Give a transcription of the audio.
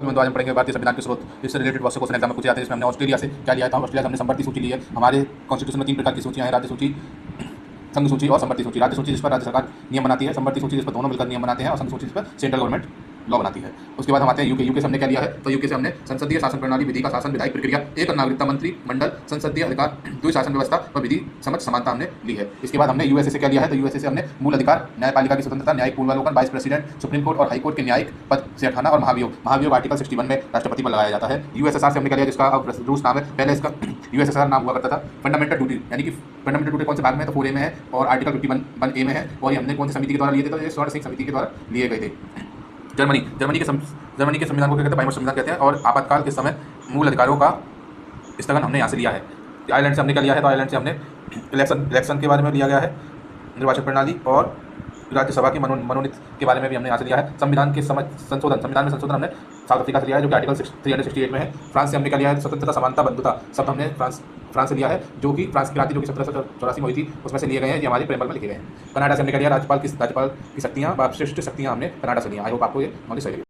आज हम पढ़ेंगे भारतीय संविधान के स्रोत। इससे रिलेटेड बहुत से क्वेश्चन एग्जाम में पूछे जाते हैं। इसमें हमने ऑस्ट्रेलिया से क्या लिया था। ऑस्ट्रेलिया से हमने संपत्ति सूची ली है। हमारे कॉन्स्टिट्यूशन में 3 प्रकार की सूचियां हैं, राज्य सूची, संघ सूची और संपत्ति सूची। राज्य सूची जिस पर राज्य सरकार नियम बनाती है, संपत्ति सूची जिस पर दोनों मिलकर नियम बनाते हैं, और संघ सूची जिस पर सेंट्रल गवर्नमेंट लॉ बनाती है। उसके बाद हम आते हैं यूके से हमने क्या लिया है, तो यूके से हमने संसदीय शासन प्रणाली, विधि का शासन, विधायिक प्रक्रिया, एक नागरिकता मंत्री मंडल, संसदीय अधिकार, द्वि शासन व्यवस्था और विधि समझ समानता हमने ली है। इसके बाद हमने यूएसए से क्या लिया है, तो यूएसए से हमने मूल अधिकार, न्यायपालिका की स्वतंत्रता, न्यायिक पूर्वावलोकन, वाइस प्रेसिडेंट, सुप्रीम कोर्ट और हाईकोर्ट के न्यायिक पद से हटाना और महाभियोग आर्टिकल 61 में राष्ट्रपति पर लगाया जाता है। यूएसएसआर से हमने क्या लिया, जिसका अब रूस नाम है, पहले इसका यूएसएसआर नाम हुआ करता था। फंडामेंटल ड्यूटी, यानी कि फंडामेंटल ड्यूटी कौन से भाग में है, तो 4A में है, और आर्टिकल 51A में है। और ये हमने कौन सी समिति के द्वारा लिए थे, तो ये स्वर्ण सिंह समिति के द्वारा लिए गए थे। जर्मनी के संविधान को क्या कहते हैं, वाइमर संविधान कहते हैं। और आपातकाल के समय मूल अधिकारों का स्थगन हमने यहाँ से लिया है। आयरलैंड से हमने क्या लिया है, तो आयरलैंड से हमने इलेक्शन के बारे में लिया गया है, निर्वाचन प्रणाली और राज्यसभा की मनोनीत के बारे में भी हमने यहाँ से लिया है। संविधान में संशोधन हमने साउथ अफ्रीका से लिया है, जो कि आर्टिकल 368 में है। फ्रांस से हमने क्या लिया है, स्वतंत्रता, समानता, बंधुता, सब हमने फ्रांस से लिया है, जो कि फ्रांस की क्रांति जो कि 1784 में हुई थी, उसमें से लिए गए हैं। ये हमारे प्रेमबल में लिखे गए हैं। कनाडा से हमने क्या लिया, राज्यपाल की शक्तियाँ, श्रेष्ठ शक्तियाँ हमने कनाडा से लिया। आई होप आपको ये नॉलेज सही लगे।